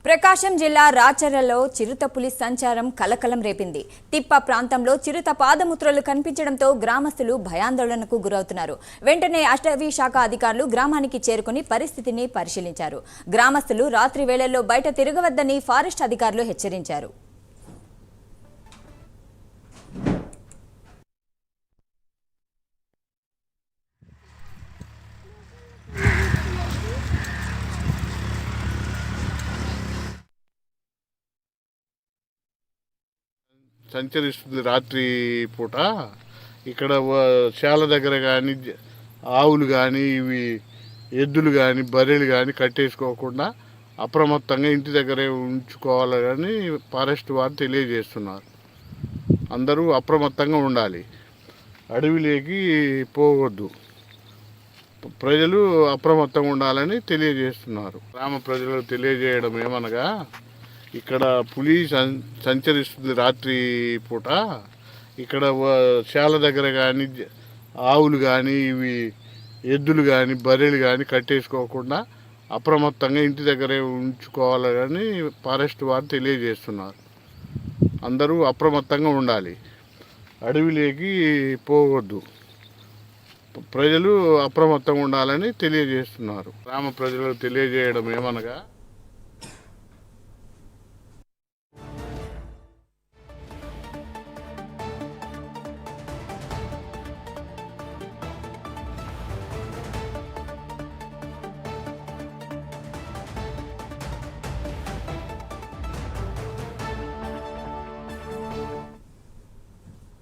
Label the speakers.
Speaker 1: ప్రకాశం జిల్లా రాచర్లలో చిరుతపులి సంచారం కలకలం రేపింది. తిప్ప ప్రాంతంలో చిరుత పాదముద్రలు కనిపించడంతో గ్రామస్తులు భయాందోళనకు గురవుతున్నారు. వెంటనే అటవీ శాఖ అధికారులు గ్రామానికి చేరుకుని పరిస్థితిని పరిశీలించారు. గ్రామస్తులు రాత్రి వేళల్లో బయట తిరగవద్దని ఫారెస్ట్ అధికారులు హెచ్చరించారు.
Speaker 2: సంచరిస్తుంది రాత్రి పూట. ఇక్కడ శాల దగ్గర కానీ ఆవులు కానీ ఇవి ఎద్దులు కానీ బర్రెలు కానీ కట్టేసుకోకుండా అప్రమత్తంగా ఇంటి దగ్గరే ఉంచుకోవాలని ఫారెస్ట్ వారు తెలియజేస్తున్నారు. అందరూ అప్రమత్తంగా ఉండాలి, అడవిలోకి పోవద్దు, ప్రజలు అప్రమత్తంగా ఉండాలని తెలియజేస్తున్నారు. గ్రామ ప్రజలకు తెలియజేయడం ఏమనగా, ఇక్కడ పులి సంచరిస్తుంది రాత్రి పూట. ఇక్కడ శాల దగ్గర కానీ ఆవులు కానీ ఇవి ఎద్దులు కానీ బర్రెలు కానీ కట్టేసుకోకుండా అప్రమత్తంగా ఇంటి దగ్గరే ఉంచుకోవాలని ఫారెస్ట్ వారు తెలియజేస్తున్నారు. అందరూ అప్రమత్తంగా ఉండాలి, అడవిలోకి పోవద్దు, ప్రజలు అప్రమత్తంగా ఉండాలని తెలియజేస్తున్నారు. గ్రామ ప్రజలకు తెలియజేయడం ఏమనగా,